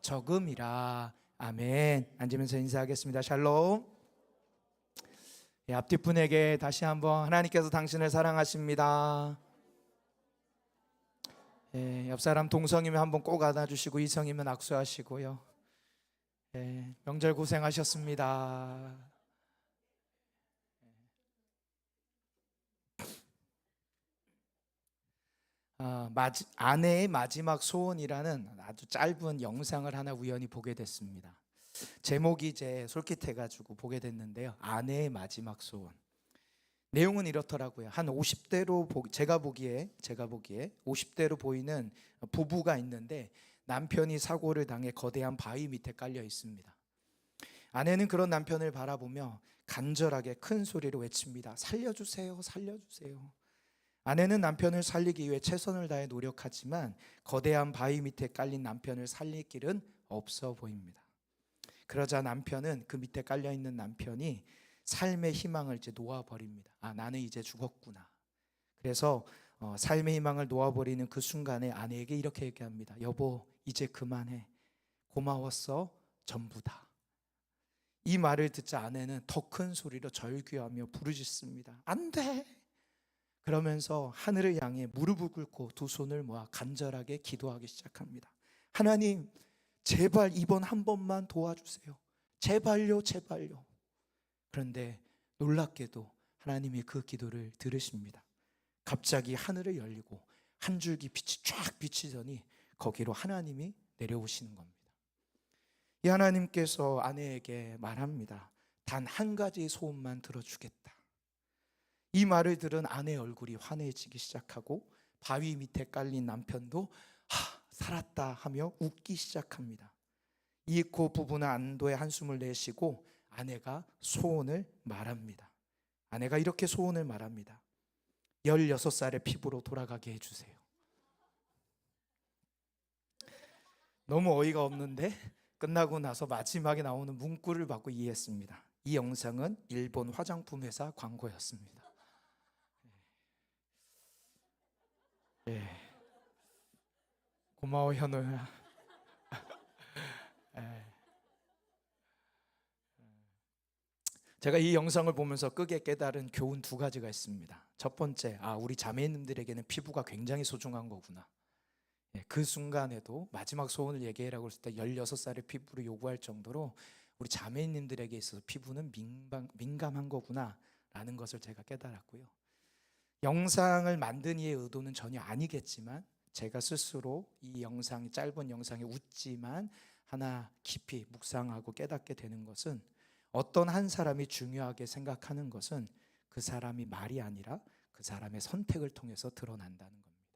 적음이라. 아멘. 앉으면서 인사하겠습니다. 샬롬. 앞뒤 분에게 다시 한번 하나님께서 당신을 사랑하십니다. 옆 사람 동성이면 한번 꼭 안아주시고 이성이면 악수하시고요. 명절 고생하셨습니다. 아내의 마지막 소원이라는 아주 짧은 영상을 하나 우연히 보게 됐습니다. 제목이 이제 솔깃해가지고 보게 됐는데요. 아내의 마지막 소원. 내용은 이렇더라고요. 한 50대로 제가 보기에 50대로 보이는 부부가 있는데 남편이 사고를 당해 거대한 바위 밑에 깔려 있습니다. 아내는 그런 남편을 바라보며 간절하게 큰 소리로 외칩니다. 살려주세요, 살려주세요. 아내는 남편을 살리기 위해 최선을 다해 노력하지만 거대한 바위 밑에 깔린 남편을 살릴 길은 없어 보입니다. 그러자 남편은 그 밑에 깔려있는 남편이 삶의 희망을 이제 놓아버립니다. 나는 이제 죽었구나. 그래서 삶의 희망을 놓아버리는 그 순간에 아내에게 이렇게 얘기합니다. 여보, 이제 그만해. 고마웠어. 전부다. 이 말을 듣자 아내는 더 큰 소리로 절규하며 부르짖습니다. 안 돼. 그러면서 하늘을 향해 무릎을 꿇고 두 손을 모아 간절하게 기도하기 시작합니다. 하나님, 제발 이번 한 번만 도와주세요. 제발요, 제발요. 그런데 놀랍게도 하나님이 그 기도를 들으십니다. 갑자기 하늘을 열리고 한 줄기 빛이 쫙 비치더니 거기로 하나님이 내려오시는 겁니다. 이 하나님께서 아내에게 말합니다. 단 한 가지 소원만 들어주겠다. 이 말을 들은 아내의 얼굴이 환해지기 시작하고 바위 밑에 깔린 남편도 살았다 하며 웃기 시작합니다. 이윽고 부부는 안도의 한숨을 내쉬고 아내가 소원을 말합니다. 아내가 이렇게 소원을 말합니다. 16살의 피부로 돌아가게 해주세요. 너무 어이가 없는데 끝나고 나서 마지막에 나오는 문구를 받고 이해했습니다. 이 영상은 일본 화장품 회사 광고였습니다. 고마워 현우야. 제가 이 영상을 보면서 끄게 깨달은 교훈 두 가지가 있습니다. 첫 번째, 우리 자매님들에게는 피부가 굉장히 소중한 거구나. 그 순간에도 마지막 소원을 얘기해라고 했을 때 16살의 피부를 요구할 정도로 우리 자매님들에게 있어서 피부는 민감한 거구나 라는 것을 제가 깨달았고요. 영상을 만든 이의 의도는 전혀 아니겠지만 제가 스스로 이 영상, 짧은 영상에 웃지만 하나 깊이 묵상하고 깨닫게 되는 것은 어떤 한 사람이 중요하게 생각하는 것은 그 사람이 말이 아니라 그 사람의 선택을 통해서 드러난다는 겁니다.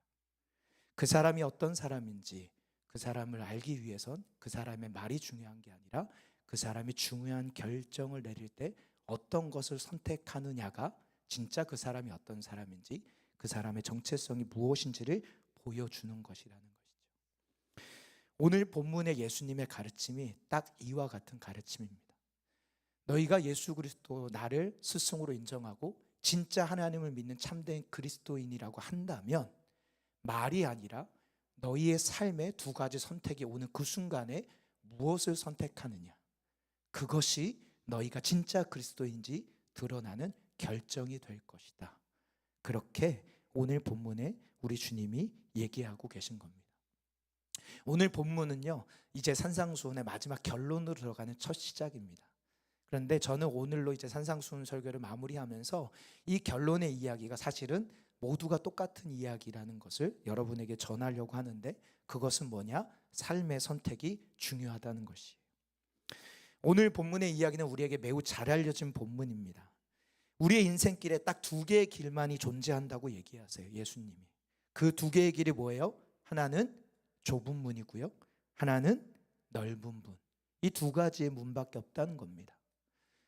그 사람이 어떤 사람인지 그 사람을 알기 위해선 그 사람의 말이 중요한 게 아니라 그 사람이 중요한 결정을 내릴 때 어떤 것을 선택하느냐가 진짜 그 사람이 어떤 사람인지 그 사람의 정체성이 무엇인지를 보여주는 것이라는 것이죠. 오늘 본문의 예수님의 가르침이 딱 이와 같은 가르침입니다. 너희가 예수 그리스도 나를 스승으로 인정하고 진짜 하나님을 믿는 참된 그리스도인이라고 한다면 말이 아니라 너희의 삶에 두 가지 선택이 오는 그 순간에 무엇을 선택하느냐, 그것이 너희가 진짜 그리스도인지 드러나는 결정이 될 것이다. 그렇게 오늘 본문에 우리 주님이 얘기하고 계신 겁니다. 오늘 본문은요, 이제 산상수훈의 마지막 결론으로 들어가는 첫 시작입니다. 그런데 저는 오늘로 이제 산상수훈 설교를 마무리하면서 이 결론의 이야기가 사실은 모두가 똑같은 이야기라는 것을 여러분에게 전하려고 하는데, 그것은 뭐냐? 삶의 선택이 중요하다는 것이에요. 오늘 본문의 이야기는 우리에게 매우 잘 알려진 본문입니다. 우리의 인생길에 딱 두 개의 길만이 존재한다고 얘기하세요, 예수님이. 그 두 개의 길이 뭐예요? 하나는 좁은 문이고요, 하나는 넓은 문. 이 두 가지의 문밖에 없다는 겁니다.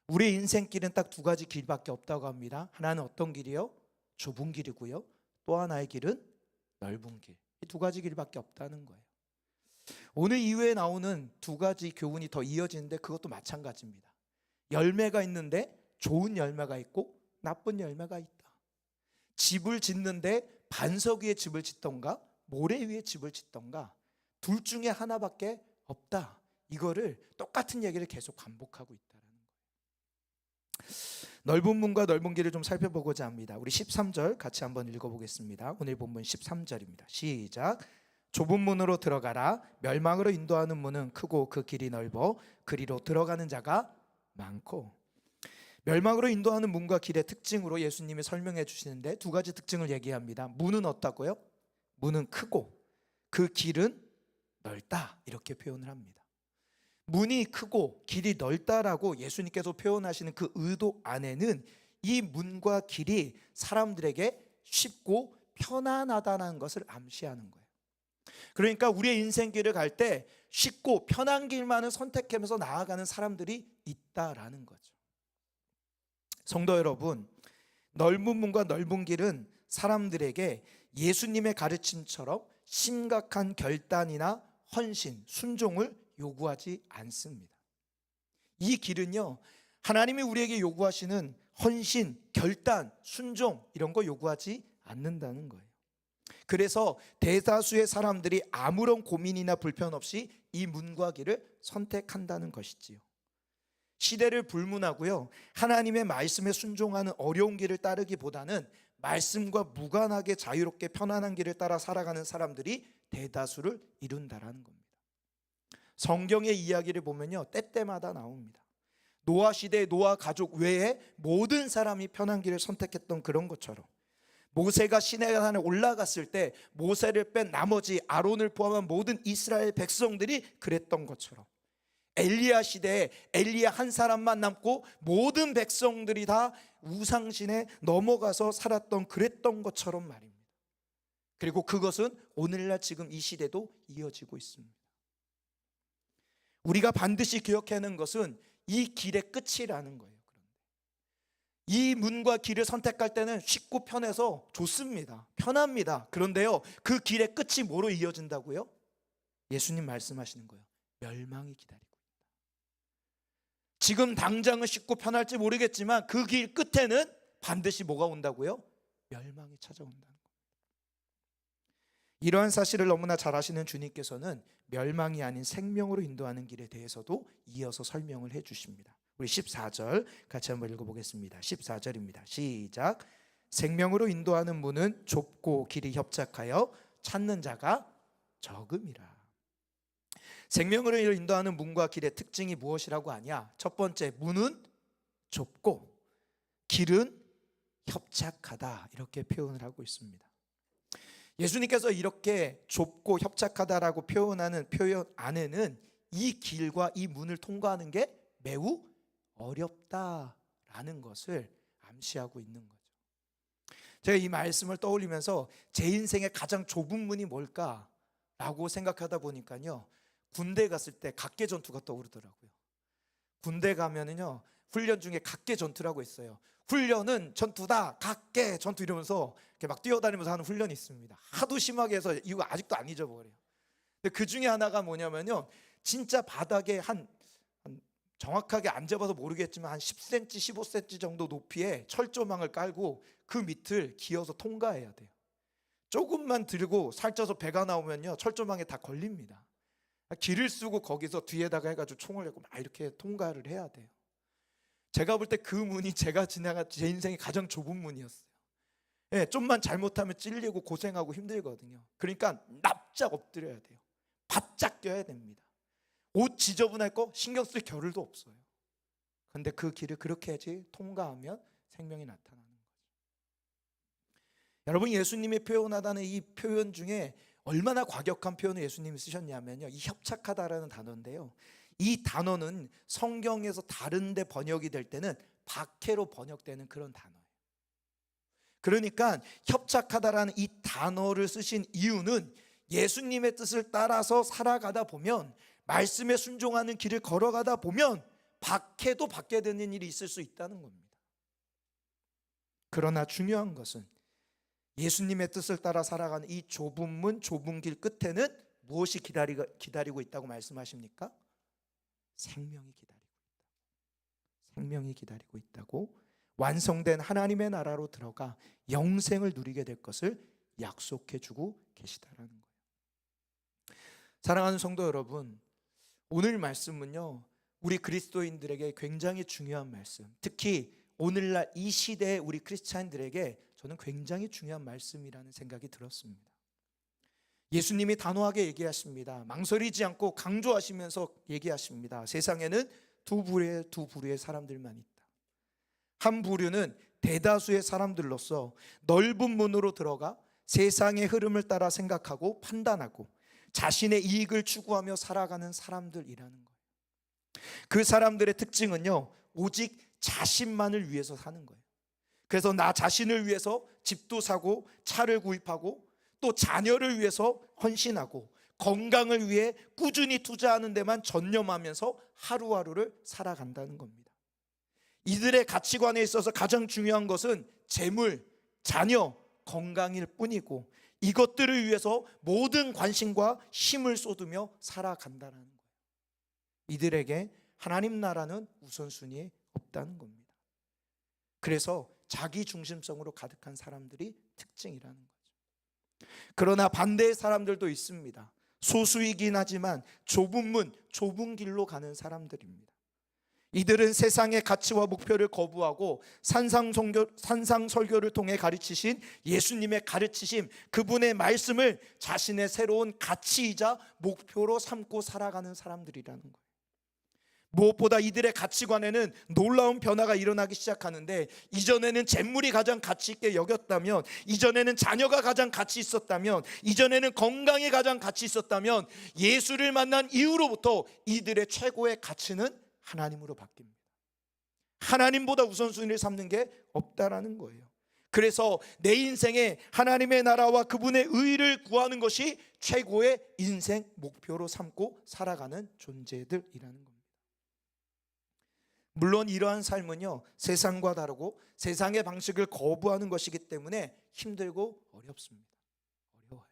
우리의 인생길은 딱 두 가지 길밖에 없다고 합니다. 하나는 어떤 길이요? 좁은 길이고요, 또 하나의 길은 넓은 길. 이 두 가지 길밖에 없다는 거예요. 오늘 이후에 나오는 두 가지 교훈이 더 이어지는데 그것도 마찬가지입니다. 열매가 있는데 좋은 열매가 있고 나쁜 열매가 있다. 집을 짓는데 반석 위에 집을 짓던가 모래 위에 집을 짓던가 둘 중에 하나밖에 없다. 이거를 똑같은 얘기를 계속 반복하고 있다라는 거예요. 넓은 문과 넓은 길을 좀 살펴보고자 합니다. 우리 13절 같이 한번 읽어보겠습니다. 오늘 본문 13절입니다. 시작. 좁은 문으로 들어가라. 멸망으로 인도하는 문은 크고 그 길이 넓어 그리로 들어가는 자가 많고. 멸망으로 인도하는 문과 길의 특징으로 예수님이 설명해 주시는데 두 가지 특징을 얘기합니다. 문은 어떻고요? 문은 크고 그 길은 넓다, 이렇게 표현을 합니다. 문이 크고 길이 넓다라고 예수님께서 표현하시는 그 의도 안에는 이 문과 길이 사람들에게 쉽고 편안하다는 것을 암시하는 거예요. 그러니까 우리의 인생길을 갈 때 쉽고 편한 길만을 선택하면서 나아가는 사람들이 있다라는 거죠. 성도 여러분, 넓은 문과 넓은 길은 사람들에게 예수님의 가르침처럼 심각한 결단이나 헌신, 순종을 요구하지 않습니다. 이 길은요, 하나님이 우리에게 요구하시는 헌신, 결단, 순종 이런 거 요구하지 않는다는 거예요. 그래서 대다수의 사람들이 아무런 고민이나 불편 없이 이 문과 길을 선택한다는 것이지요. 시대를 불문하고요, 하나님의 말씀에 순종하는 어려운 길을 따르기보다는 말씀과 무관하게 자유롭게 편안한 길을 따라 살아가는 사람들이 대다수를 이룬다라는 겁니다. 성경의 이야기를 보면요, 때때마다 나옵니다. 노아 시대의 노아 가족 외에 모든 사람이 편한 길을 선택했던 그런 것처럼, 모세가 시내산에 올라갔을 때 모세를 뺀 나머지 아론을 포함한 모든 이스라엘 백성들이 그랬던 것처럼, 엘리야 시대에 엘리야 한 사람만 남고 모든 백성들이 다 우상신에 넘어가서 살았던 그랬던 것처럼 말입니다. 그리고 그것은 오늘날 지금 이 시대도 이어지고 있습니다. 우리가 반드시 기억해야 하는 것은 이 길의 끝이라는 거예요. 이 문과 길을 선택할 때는 쉽고 편해서 좋습니다. 편합니다. 그런데요, 그 길의 끝이 뭐로 이어진다고요? 예수님 말씀하시는 거예요. 멸망이 기다리고 있다. 지금 당장은 쉽고 편할지 모르겠지만 그 길 끝에는 반드시 뭐가 온다고요? 멸망이 찾아온다는 겁니다. 이러한 사실을 너무나 잘 아시는 주님께서는 멸망이 아닌 생명으로 인도하는 길에 대해서도 이어서 설명을 해 주십니다. 우리 14절 같이 한번 읽어보겠습니다. 14절입니다. 시작. 생명으로 인도하는 문은 좁고 길이 협착하여 찾는 자가 적음이라. 생명으로 인도하는 문과 길의 특징이 무엇이라고 하냐? 첫 번째, 문은 좁고 길은 협착하다, 이렇게 표현을 하고 있습니다. 예수님께서 이렇게 좁고 협착하다라고 표현하는 표현 안에는 이 길과 이 문을 통과하는 게 매우 어렵다라는 것을 암시하고 있는 거죠. 제가 이 말씀을 떠올리면서 제 인생의 가장 좁은 문이 뭘까라고 생각하다 보니까요, 군대 갔을 때 각계 전투가 떠오르더라고요. 군대 가면은요, 훈련 중에 각계 전투라고 있어요. 훈련은 전투다, 각계 전투 이러면서 이렇게 막 뛰어다니면서 하는 훈련이 있습니다. 하도 심하게 해서 이거 아직도 안 잊어버려요. 근데 그 중에 하나가 뭐냐면요, 진짜 바닥에 한 정확하게 안 잡아서 모르겠지만 한 10cm, 15cm 정도 높이의 철조망을 깔고 그 밑을 기어서 통과해야 돼요. 조금만 들고 살쪄서 배가 나오면요, 철조망에 다 걸립니다. 길을 쓰고 거기서 뒤에다가 해가지고 총을 내고 막 이렇게 통과를 해야 돼요. 제가 볼 때 그 문이 제가 지나간 제 인생의 가장 좁은 문이었어요. 예, 좀만 잘못하면 찔리고 고생하고 힘들거든요. 그러니까 납작 엎드려야 돼요. 바짝 껴야 됩니다. 옷 지저분할 거 신경 쓸 겨를도 없어요. 그런데 그 길을 그렇게 해야지 통과하면 생명이 나타나는 거죠. 여러분, 예수님이 표현하다는 이 표현 중에 얼마나 과격한 표현을 예수님이 쓰셨냐면요, 이 협착하다라는 단어인데요, 이 단어는 성경에서 다른 데 번역이 될 때는 박해로 번역되는 그런 단어예요. 그러니까 협착하다라는 이 단어를 쓰신 이유는 예수님의 뜻을 따라서 살아가다 보면, 말씀에 순종하는 길을 걸어가다 보면 박해도 받게 되는 일이 있을 수 있다는 겁니다. 그러나 중요한 것은 예수님의 뜻을 따라 살아가는 이 좁은 문, 좁은 길 끝에는 무엇이 기다리고 있다고 말씀하십니까? 생명이 기다리고 있다. 생명이 기다리고 있다고, 완성된 하나님의 나라로 들어가 영생을 누리게 될 것을 약속해 주고 계시다라는 거예요. 사랑하는 성도 여러분, 오늘 말씀은요, 우리 그리스도인들에게 굉장히 중요한 말씀, 특히 오늘날 이 시대의 우리 크리스찬들에게 저는 굉장히 중요한 말씀이라는 생각이 들었습니다. 예수님이 단호하게 얘기하십니다. 망설이지 않고 강조하시면서 얘기하십니다. 세상에는 두 부류의 사람들만 있다. 한 부류는 대다수의 사람들로서 넓은 문으로 들어가 세상의 흐름을 따라 생각하고 판단하고 자신의 이익을 추구하며 살아가는 사람들이라는 거예요. 그 사람들의 특징은요, 오직 자신만을 위해서 사는 거예요. 그래서 나 자신을 위해서 집도 사고 차를 구입하고 또 자녀를 위해서 헌신하고 건강을 위해 꾸준히 투자하는 데만 전념하면서 하루하루를 살아간다는 겁니다. 이들의 가치관에 있어서 가장 중요한 것은 재물, 자녀, 건강일 뿐이고 이것들을 위해서 모든 관심과 힘을 쏟으며 살아간다는 거예요. 이들에게 하나님 나라는 우선순위에 없다는 겁니다. 그래서 자기 중심성으로 가득한 사람들이 특징이라는 거죠. 그러나 반대의 사람들도 있습니다. 소수이긴 하지만 좁은 문, 좁은 길로 가는 사람들입니다. 이들은 세상의 가치와 목표를 거부하고 산상설교를 통해 가르치신 예수님의 가르치심, 그분의 말씀을 자신의 새로운 가치이자 목표로 삼고 살아가는 사람들이라는 거예요. 무엇보다 이들의 가치관에는 놀라운 변화가 일어나기 시작하는데, 이전에는 재물이 가장 가치 있게 여겼다면, 이전에는 자녀가 가장 가치 있었다면, 이전에는 건강이 가장 가치 있었다면, 예수를 만난 이후로부터 이들의 최고의 가치는 하나님으로 바뀝니다. 하나님보다 우선순위를 삼는 게 없다라는 거예요. 그래서 내 인생에 하나님의 나라와 그분의 의를 구하는 것이 최고의 인생 목표로 삼고 살아가는 존재들이라는 겁니다. 물론 이러한 삶은요, 세상과 다르고 세상의 방식을 거부하는 것이기 때문에 힘들고 어렵습니다. 어려워요.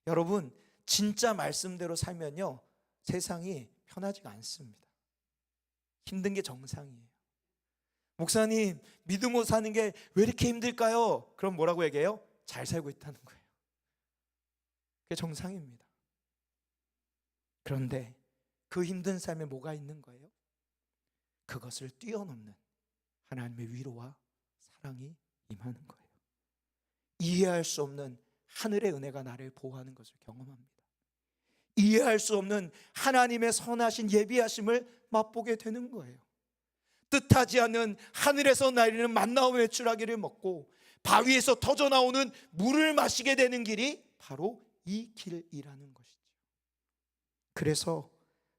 여러분, 진짜 말씀대로 살면요, 세상이 편하지가 않습니다. 힘든 게 정상이에요. 목사님, 믿음으로 사는 게 왜 이렇게 힘들까요? 그럼 뭐라고 얘기해요? 잘 살고 있다는 거예요. 그게 정상입니다. 그런데 그 힘든 삶에 뭐가 있는 거예요? 그것을 뛰어넘는 하나님의 위로와 사랑이 임하는 거예요. 이해할 수 없는 하늘의 은혜가 나를 보호하는 것을 경험합니다. 이해할 수 없는 하나님의 선하신 예비하심을 맛보게 되는 거예요. 뜻하지 않은 하늘에서 내리는 만나와 메추라기를 먹고 바위에서 터져나오는 물을 마시게 되는 길이 바로 이 길이라는 것이죠. 그래서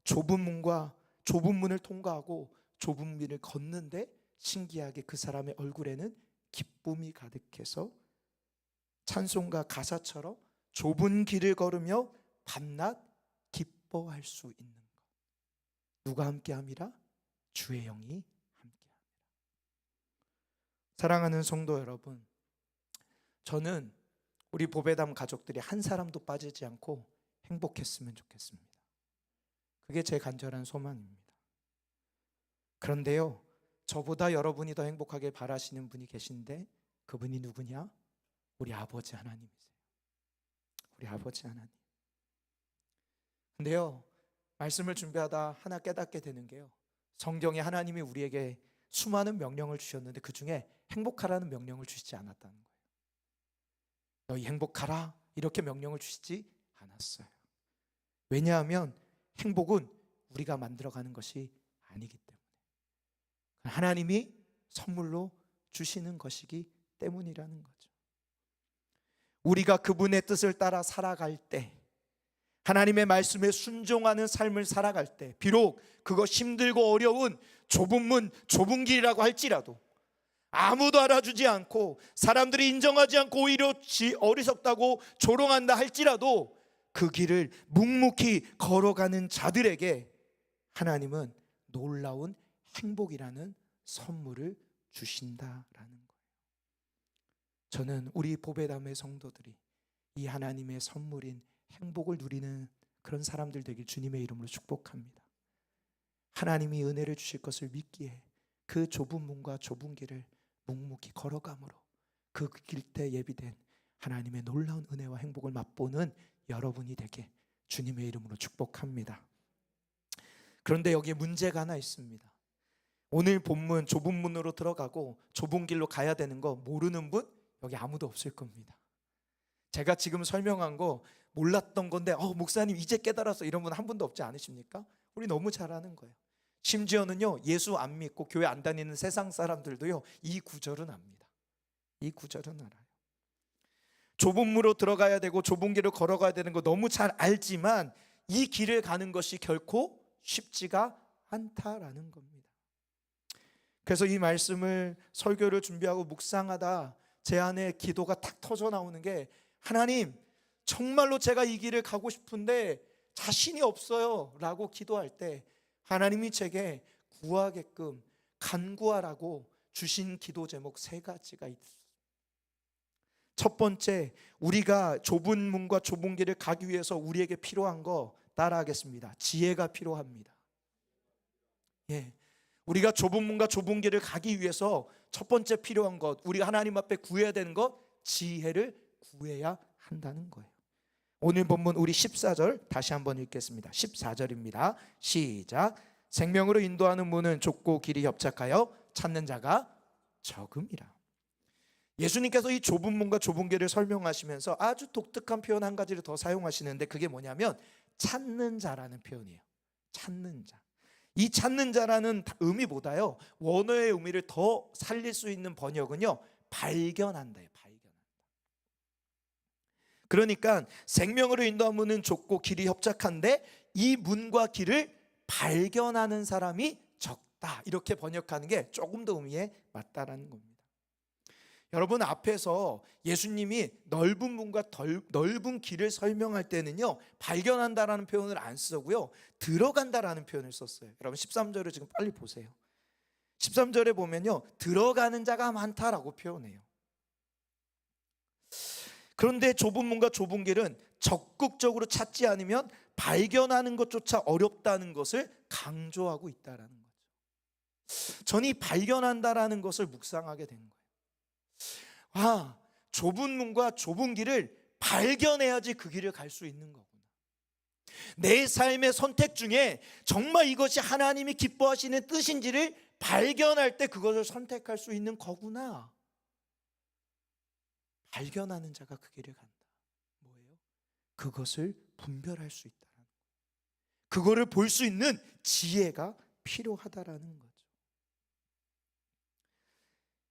좁은 문을 통과하고 좁은 길을 걷는데 신기하게 그 사람의 얼굴에는 기쁨이 가득해서 찬송가 가사처럼 좁은 길을 걸으며 밤낮 기뻐할 수 있는 것. 누가 함께함이라? 주의 영이 함께함이라. 사랑하는 성도 여러분, 저는 우리 보배담 가족들이 한 사람도 빠지지 않고 행복했으면 좋겠습니다. 그게 제 간절한 소망입니다. 그런데요, 저보다 여러분이 더 행복하게 바라시는 분이 계신데 그분이 누구냐? 우리 아버지 하나님이세요. 우리 아버지 하나님. 근데요, 말씀을 준비하다 하나 깨닫게 되는 게요, 성경에 하나님이 우리에게 수많은 명령을 주셨는데 그 중에 행복하라는 명령을 주시지 않았다는 거예요. 너희 행복하라 이렇게 명령을 주시지 않았어요. 왜냐하면 행복은 우리가 만들어가는 것이 아니기 때문에, 하나님이 선물로 주시는 것이기 때문이라는 거죠. 우리가 그분의 뜻을 따라 살아갈 때, 하나님의 말씀에 순종하는 삶을 살아갈 때, 비록 그거 힘들고 어려운 좁은 문, 좁은 길이라고 할지라도, 아무도 알아주지 않고 사람들이 인정하지 않고 오히려 어리석다고 조롱한다 할지라도 그 길을 묵묵히 걸어가는 자들에게 하나님은 놀라운 행복이라는 선물을 주신다라는 거예요. 저는 우리 보배담의 성도들이 이 하나님의 선물인 행복을 누리는 그런 사람들 되길 주님의 이름으로 축복합니다. 하나님이 은혜를 주실 것을 믿기에 그 좁은 문과 좁은 길을 묵묵히 걸어감으로 그 길때 예비된 하나님의 놀라운 은혜와 행복을 맛보는 여러분이 되게 주님의 이름으로 축복합니다. 그런데 여기에 문제가 하나 있습니다. 오늘 본문 좁은 문으로 들어가고 좁은 길로 가야 되는 거 모르는 분 여기 아무도 없을 겁니다. 제가 지금 설명한 거 몰랐던 건데 목사님 이제 깨달았어 이런 분 한 분도 없지 않으십니까? 우리 너무 잘 아는 거예요. 심지어는요, 예수 안 믿고 교회 안 다니는 세상 사람들도요, 이 구절은 압니다. 이 구절은 알아요. 좁은 문으로 들어가야 되고 좁은 길을 걸어가야 되는 거 너무 잘 알지만 이 길을 가는 것이 결코 쉽지가 않다라는 겁니다. 그래서 이 말씀을 설교를 준비하고 묵상하다 제 안에 기도가 탁 터져 나오는 게, 하나님 정말로 제가 이 길을 가고 싶은데 자신이 없어요 라고 기도할 때 하나님이 제게 구하게끔 간구하라고 주신 기도 제목 3가지가 있습니다. 첫 번째, 우리가 좁은 문과 좁은 길을 가기 위해서 우리에게 필요한 거 따라하겠습니다. 지혜가 필요합니다. 예, 우리가 좁은 문과 좁은 길을 가기 위해서 첫 번째 필요한 것, 우리가 하나님 앞에 구해야 되는 것, 지혜를 구해야 한다는 거예요. 오늘 본문 우리 14절 다시 한번 읽겠습니다. 14절입니다. 시작. 생명으로 인도하는 문은 좁고 길이 협착하여 찾는 자가 적음이라. 예수님께서 이 좁은 문과 좁은 길을 설명하시면서 아주 독특한 표현 한 가지를 더 사용하시는데, 그게 뭐냐면 찾는 자라는 표현이에요. 찾는 자. 이 찾는 자라는 의미보다요, 원어의 의미를 더 살릴 수 있는 번역은요, 발견한다예요. 발견한다. 그러니까 생명으로 인도하는 문은 좁고 길이 협착한데 이 문과 길을 발견하는 사람이 적다, 이렇게 번역하는 게 조금 더 의미에 맞다라는 겁니다. 여러분, 앞에서 예수님이 넓은 문과 넓은 길을 설명할 때는요, 발견한다라는 표현을 안 쓰고요, 들어간다라는 표현을 썼어요. 여러분 13절을 지금 빨리 보세요. 13절에 보면요, 들어가는 자가 많다라고 표현해요. 그런데 좁은 문과 좁은 길은 적극적으로 찾지 않으면 발견하는 것조차 어렵다는 것을 강조하고 있다라는 거죠. 저는 발견한다라는 것을 묵상하게 된 거예요. 좁은 문과 좁은 길을 발견해야지 그 길을 갈 수 있는 거구나. 내 삶의 선택 중에 정말 이것이 하나님이 기뻐하시는 뜻인지를 발견할 때 그것을 선택할 수 있는 거구나. 발견하는 자가 그 길을 간다. 뭐예요? 그것을 분별할 수 있다는 거예요. 그거를 볼 수 있는 지혜가 필요하다라는 거죠.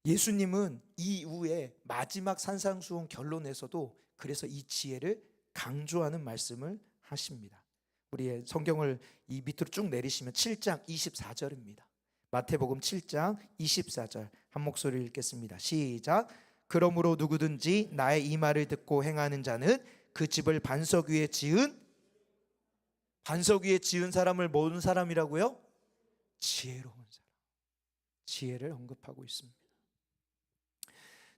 예수님은 이후에 마지막 산상수훈 결론에서도 그래서 이 지혜를 강조하는 말씀을 하십니다. 우리의 성경을 이 밑으로 쭉 내리시면 7장 24절입니다. 마태복음 7장 24절 한 목소리 읽겠습니다. 시작. 그러므로 누구든지 나의 이 말을 듣고 행하는 자는 그 집을 반석 위에 지은 사람을 모은 사람이라고요? 지혜로운 사람. 지혜를 언급하고 있습니다.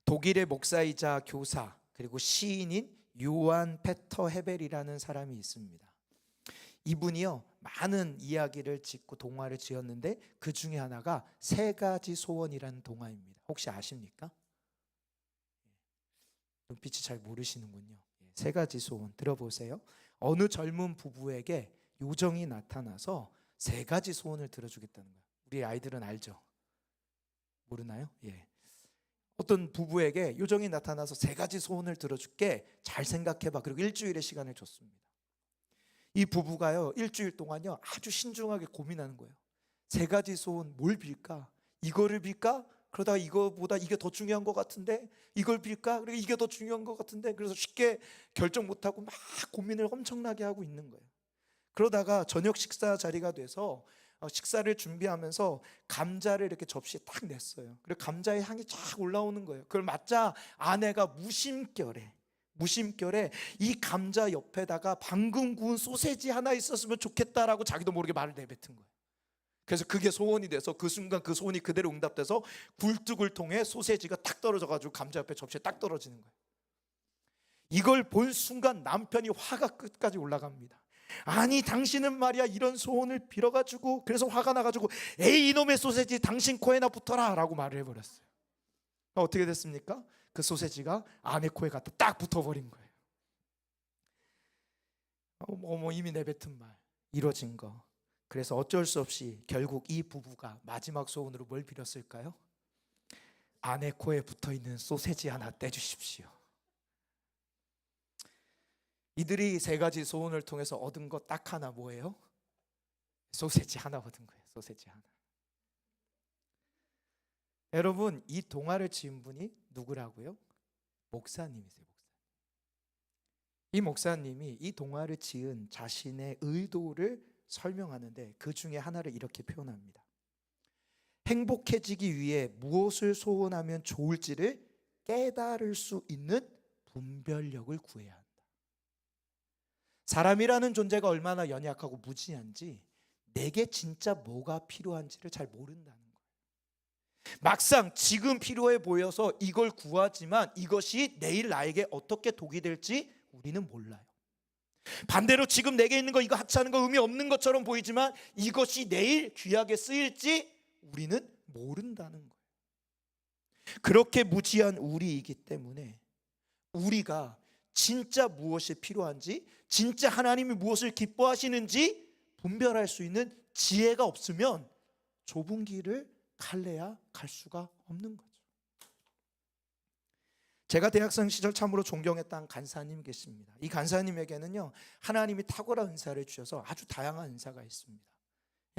독일의 목사이자 교사 그리고 시인인 요한 페터 헤벨이라는 사람이 있습니다. 이분이요, 많은 이야기를 짓고 동화를 지었는데 그 중에 하나가 3가지 소원이라는 동화입니다. 혹시 아십니까? 눈빛이 잘 모르시는군요. 3가지 소원 들어보세요. 어느 젊은 부부에게 요정이 나타나서 3가지 소원을 들어주겠다는 거예요. 우리 아이들은 알죠? 모르나요? 예. 어떤 부부에게 요정이 나타나서 3가지 소원을 들어줄게, 잘 생각해봐. 그리고 일주일의 시간을 줬습니다. 이 부부가요, 일주일 동안요 아주 신중하게 고민하는 거예요. 3가지 소원 뭘 빌까? 이거를 빌까? 그러다가 이거보다 이게 더 중요한 것 같은데 이걸 빌까? 그리고 이게 더 중요한 것 같은데, 그래서 쉽게 결정 못하고 막 고민을 엄청나게 하고 있는 거예요. 그러다가 저녁 식사 자리가 돼서 식사를 준비하면서 감자를 이렇게 접시에 딱 냈어요. 그리고 감자의 향이 쫙 올라오는 거예요. 그걸 맞자 아내가 무심결에 이 감자 옆에다가 방금 구운 소세지 하나 있었으면 좋겠다라고 자기도 모르게 말을 내뱉은 거예요. 그래서 그게 소원이 돼서 그 순간 그 소원이 그대로 응답돼서 굴뚝을 통해 소세지가 딱 떨어져가지고 감자 옆에 접시에 딱 떨어지는 거예요. 이걸 본 순간 남편이 화가 끝까지 올라갑니다. 아니 당신은 말이야 이런 소원을 빌어가지고, 그래서 화가 나가지고 에이 이놈의 소세지 당신 코에나 붙어라 라고 말을 해버렸어요. 어떻게 됐습니까? 그 소세지가 아내 코에 갖다 딱 붙어버린 거예요. 어머 이미 내뱉은 말 이루어진 거. 그래서 어쩔 수 없이 결국 이 부부가 마지막 소원으로 뭘 빌었을까요? 아내 코에 붙어있는 소세지 하나 떼주십시오. 이들이 세 가지 소원을 통해서 얻은 것 딱 하나, 뭐예요? 소세지 하나 얻은 거예요. 소세지 하나. 여러분, 이 동화를 지은 분이 누구라고요? 목사님이세요. 이 목사님이 이 동화를 지은 자신의 의도를 설명하는데 그 중에 하나를 이렇게 표현합니다. 행복해지기 위해 무엇을 소원하면 좋을지를 깨달을 수 있는 분별력을 구해야 한다. 사람이라는 존재가 얼마나 연약하고 무지한지 내게 진짜 뭐가 필요한지를 잘 모른다는 거예요. 막상 지금 필요해 보여서 이걸 구하지만 이것이 내일 나에게 어떻게 독이 될지 우리는 몰라요. 반대로 지금 내게 있는 거 이거 하찮은 거 의미 없는 것처럼 보이지만 이것이 내일 귀하게 쓰일지 우리는 모른다는 거예요. 그렇게 무지한 우리이기 때문에 우리가 진짜 무엇이 필요한지, 진짜 하나님이 무엇을 기뻐하시는지 분별할 수 있는 지혜가 없으면 좁은 길을 갈래야 갈 수가 없는 거죠. 제가 대학생 시절 참으로 존경했던 간사님 계십니다. 이 간사님에게는요, 하나님이 탁월한 은사를 주셔서 아주 다양한 은사가 있습니다.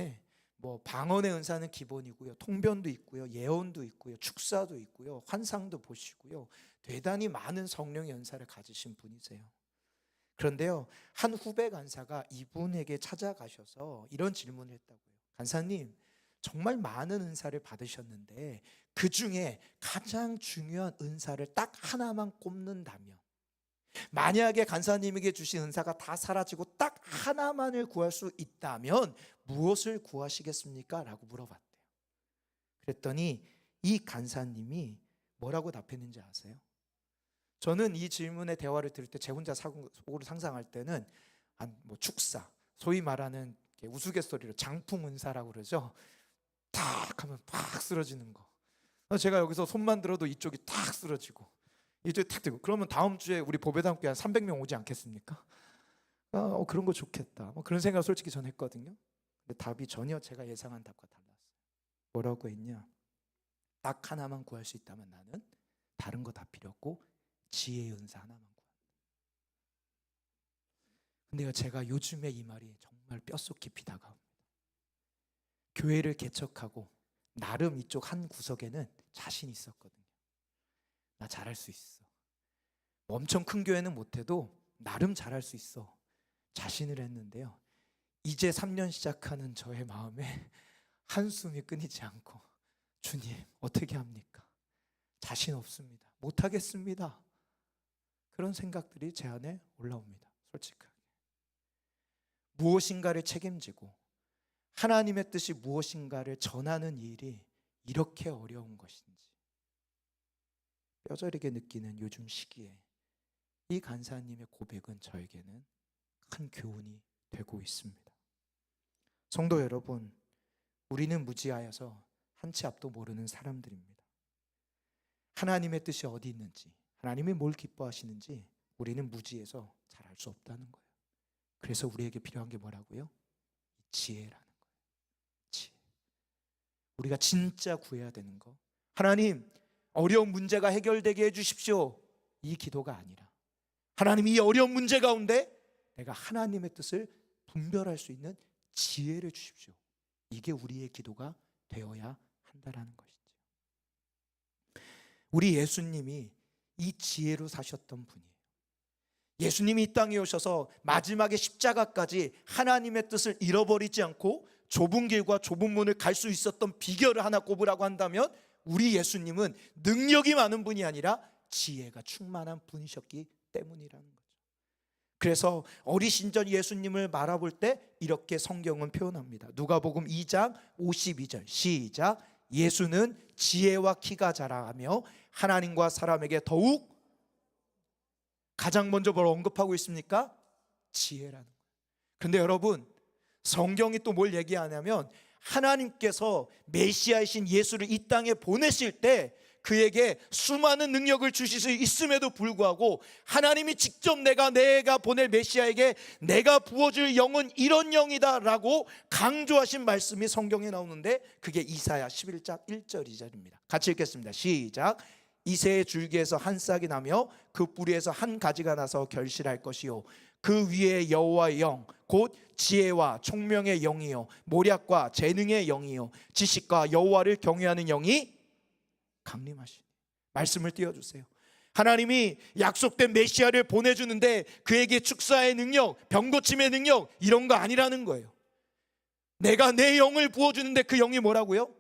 예, 뭐 방언의 은사는 기본이고요, 통변도 있고요, 예언도 있고요, 축사도 있고요, 환상도 보시고요, 대단히 많은 성령의 은사를 가지신 분이세요. 그런데요, 한 후배 간사가 이분에게 찾아가셔서 이런 질문을 했다고요. 간사님, 정말 많은 은사를 받으셨는데 그 중에 가장 중요한 은사를 딱 하나만 꼽는다면, 만약에 간사님에게 주신 은사가 다 사라지고 딱 하나만을 구할 수 있다면 무엇을 구하시겠습니까? 라고 물어봤대요. 그랬더니 이 간사님이 뭐라고 답했는지 아세요? 저는 이 질문의 대화를 들을 때 제 혼자 속으로 상상할 때는 뭐 축사, 소위 말하는 우스갯소리로 장풍 은사라고 그러죠. 탁 하면 팍 쓰러지는 거. 제가 여기서 손만 들어도 이쪽이 탁 쓰러지고 이쪽이 탁 되고, 그러면 다음 주에 우리 보배당교회 한 300명 오지 않겠습니까? 그런 거 좋겠다. 뭐 그런 생각을 솔직히 전 했거든요. 근데 답이 전혀 제가 예상한 답과 달랐어요. 뭐라고 했냐? 딱 하나만 구할 수 있다면 나는 다른 거 다 필요 없고 지혜의 은사 하나만 구한다. 근데요, 제가 요즘에 이 말이 정말 뼛속 깊이 다가옵니다. 교회를 개척하고 나름 이쪽 한 구석에는 자신 있었거든요. 나 잘할 수 있어. 엄청 큰 교회는 못해도 나름 잘할 수 있어. 자신을 했는데요, 이제 3년 시작하는 저의 마음에 한숨이 끊이지 않고, 주님 어떻게 합니까? 자신 없습니다. 못하겠습니다. 그런 생각들이 제 안에 올라옵니다. 솔직하게. 무엇인가를 책임지고 하나님의 뜻이 무엇인가를 전하는 일이 이렇게 어려운 것인지 뼈저리게 느끼는 요즘 시기에 이 간사님의 고백은 저에게는 큰 교훈이 되고 있습니다. 성도 여러분, 우리는 무지하여서 한 치 앞도 모르는 사람들입니다. 하나님의 뜻이 어디 있는지, 하나님이 뭘 기뻐하시는지 우리는 무지해서 잘 알 수 없다는 거예요. 그래서 우리에게 필요한 게 뭐라고요? 지혜라는 거예요. 지혜. 우리가 진짜 구해야 되는 거, 하나님 어려운 문제가 해결되게 해주십시오, 이 기도가 아니라 하나님 이 어려운 문제 가운데 내가 하나님의 뜻을 분별할 수 있는 지혜를 주십시오. 이게 우리의 기도가 되어야 한다라는 것이죠. 우리 예수님이 이 지혜로 사셨던 분이에요. 예수님이 이 땅에 오셔서 마지막에 십자가까지 하나님의 뜻을 잃어버리지 않고 좁은 길과 좁은 문을 갈 수 있었던 비결을 하나 꼽으라고 한다면 우리 예수님은 능력이 많은 분이 아니라 지혜가 충만한 분이셨기 때문이라는 거죠. 그래서 어리신절 예수님을 말아볼 때 이렇게 성경은 표현합니다. 누가복음 2장 52절 시작. 예수는 지혜와 키가 자라며 하나님과 사람에게 더욱, 가장 먼저 뭘 언급하고 있습니까? 지혜라는 거예요. 그런데 여러분, 성경이 또 뭘 얘기하냐면 하나님께서 메시아이신 예수를 이 땅에 보내실 때 그에게 수많은 능력을 주실 수 있음에도 불구하고 하나님이 직접 내가 보낼 메시아에게 내가 부어줄 영은 이런 영이다 라고 강조하신 말씀이 성경에 나오는데, 그게 이사야 11장 1절 2절입니다. 같이 읽겠습니다. 시작. 이새의 줄기에서 한 싹이 나며 그 뿌리에서 한 가지가 나서 결실할 것이요, 그 위에 여호와의 영 곧 지혜와 총명의 영이요 모략과 재능의 영이요 지식과 여호와를 경외하는 영이 강림하시니. 말씀을 띄워주세요. 하나님이 약속된 메시아를 보내주는데 그에게 축사의 능력, 병고침의 능력 이런 거 아니라는 거예요. 내가 내 영을 부어주는데 그 영이 뭐라고요?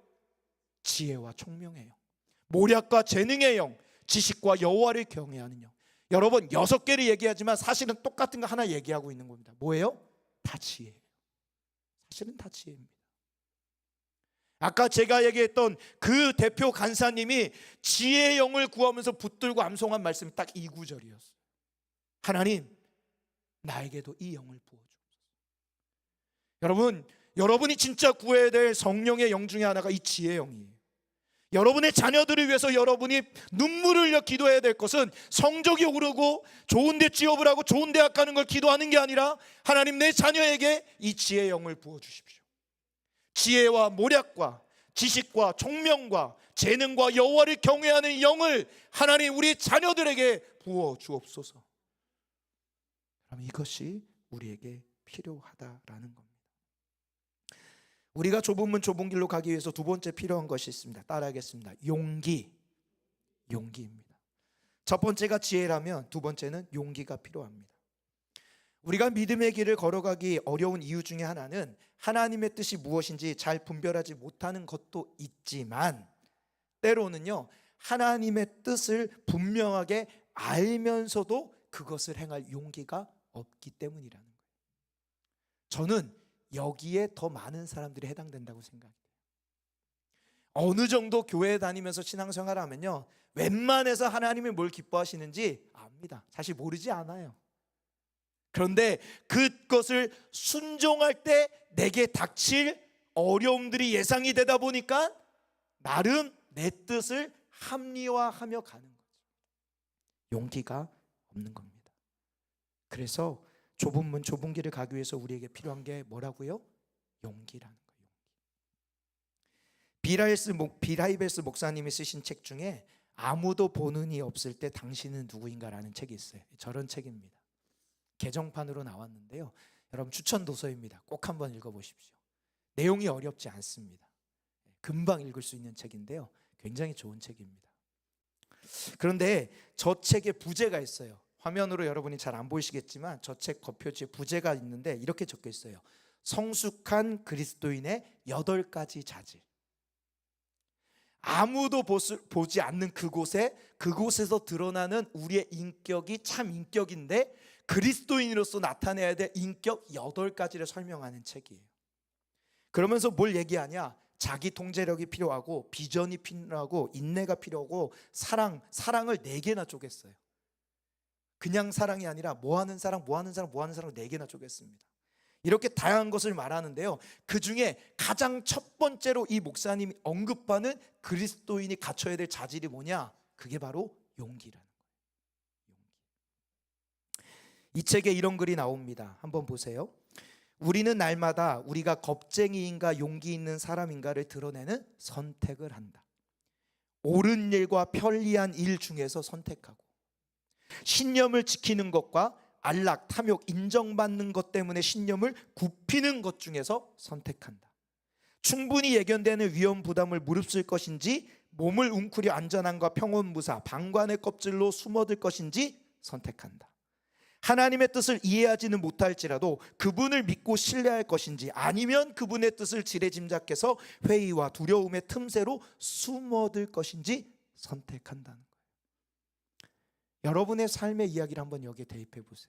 지혜와 총명의 영, 모략과 재능의 영, 지식과 여호와를 경외하는 영. 여러분 6개를 얘기하지만 사실은 똑같은 거 하나 얘기하고 있는 겁니다. 뭐예요? 다 지혜예요. 사실은 다 지혜입니다. 아까 제가 얘기했던 그 대표 간사님이 지혜의 영을 구하면서 붙들고 암송한 말씀이 딱 이 구절이었어요. 하나님, 나에게도 이 영을 부어주옵소서. 여러분이 진짜 구해야 될 성령의 영 중에 하나가 이 지혜의 영이에요. 여러분의 자녀들을 위해서 여러분이 눈물을 흘려 기도해야 될 것은 성적이 오르고 좋은 데 취업을 하고 좋은 대학 가는 걸 기도하는 게 아니라, 하나님 내 자녀에게 이 지혜의 영을 부어주십시오. 지혜와 모략과 지식과 총명과 재능과 여호와를 경외하는 영을 하나님 우리 자녀들에게 부어주옵소서. 그럼 이것이 우리에게 필요하다라는 겁니다. 우리가 좁은 문 좁은 길로 가기 위해서 두 번째 필요한 것이 있습니다. 따라하겠습니다. 용기입니다. 첫 번째가 지혜라면 두 번째는 용기가 필요합니다. 우리가 믿음의 길을 걸어가기 어려운 이유 중에 하나는 하나님의 뜻이 무엇인지 잘 분별하지 못하는 것도 있지만, 때로는요 하나님의 뜻을 분명하게 알면서도 그것을 행할 용기가 없기 때문이라는 거예요. 저는 여기에 더 많은 사람들이 해당된다고 생각해요. 어느 정도 교회 다니면서 신앙생활을 하면요 웬만해서 하나님이 뭘 기뻐하시는지 압니다. 사실 모르지 않아요. 그런데 그것을 순종할 때 내게 닥칠 어려움들이 예상이 되다 보니까 나름 내 뜻을 합리화하며 가는 거죠. 용기가 없는 겁니다. 그래서 좁은 문 좁은 길을 가기 위해서 우리에게 필요한 게 뭐라고요? 용기라는 거예요. 비라이베스 목사님이 쓰신 책 중에 아무도 보는 이 없을 때 당신은 누구인가라는 책이 있어요. 저런 책입니다. 개정판으로 나왔는데요, 여러분 추천 도서입니다. 꼭 한번 읽어보십시오. 내용이 어렵지 않습니다. 금방 읽을 수 있는 책인데요, 굉장히 좋은 책입니다. 그런데 저 책에 부제가 있어요. 화면으로 여러분이 잘 안 보이시겠지만 저 책 겉표지에 부제가 있는데 이렇게 적혀 있어요. 성숙한 그리스도인의 8가지 자질. 아무도 보지 않는 그곳에서 드러나는 우리의 인격이 참 인격인데 그리스도인으로서 나타내야 될 인격 8가지를 설명하는 책이에요. 그러면서 뭘 얘기하냐? 자기 통제력이 필요하고 비전이 필요하고 인내가 필요하고 사랑을 4개나 쪼갰어요. 그냥 사랑이 아니라 뭐하는 사랑 4개나 쪼갰습니다. 이렇게 다양한 것을 말하는데요, 그 중에 가장 첫 번째로 이 목사님이 언급하는 그리스도인이 갖춰야 될 자질이 뭐냐? 그게 바로 용기라는 거예요. 이 책에 이런 글이 나옵니다. 한번 보세요. 우리는 날마다 우리가 겁쟁이인가 용기 있는 사람인가를 드러내는 선택을 한다. 옳은 일과 편리한 일 중에서 선택하고, 신념을 지키는 것과 안락, 탐욕, 인정받는 것 때문에 신념을 굽히는 것 중에서 선택한다. 충분히 예견되는 위험 부담을 무릅쓸 것인지, 몸을 웅크려 안전함과 평온무사, 방관의 껍질로 숨어들 것인지 선택한다. 하나님의 뜻을 이해하지는 못할지라도 그분을 믿고 신뢰할 것인지, 아니면 그분의 뜻을 지레짐작해서 회의와 두려움의 틈새로 숨어들 것인지 선택한다는 거예요. 여러분의 삶의 이야기를 한번 여기에 대입해 보세요.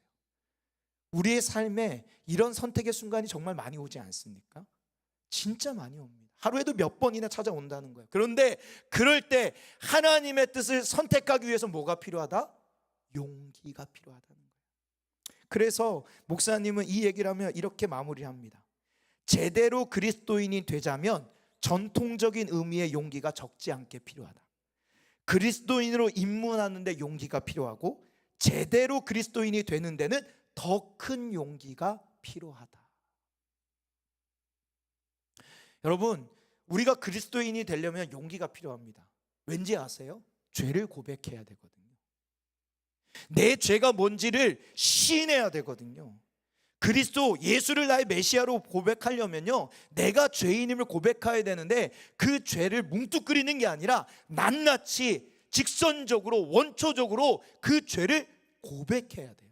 우리의 삶에 이런 선택의 순간이 정말 많이 오지 않습니까? 진짜 많이 옵니다. 하루에도 몇 번이나 찾아온다는 거예요. 그런데 그럴 때 하나님의 뜻을 선택하기 위해서 뭐가 필요하다? 용기가 필요하다는 거예요. 그래서 목사님은 이 얘기를 하면 이렇게 마무리합니다. 제대로 그리스도인이 되자면 전통적인 의미의 용기가 적지 않게 필요하다. 그리스도인으로 입문하는데 용기가 필요하고 제대로 그리스도인이 되는 데는 더 큰 용기가 필요하다. 여러분, 우리가 그리스도인이 되려면 용기가 필요합니다. 왠지 아세요? 죄를 고백해야 되거든요. 내 죄가 뭔지를 시인해야 되거든요. 그리스도 예수를 나의 메시아로 고백하려면요, 내가 죄인임을 고백해야 되는데 그 죄를 뭉뚱그리는 게 아니라 낱낱이 직선적으로 원초적으로 그 죄를 고백해야 돼요.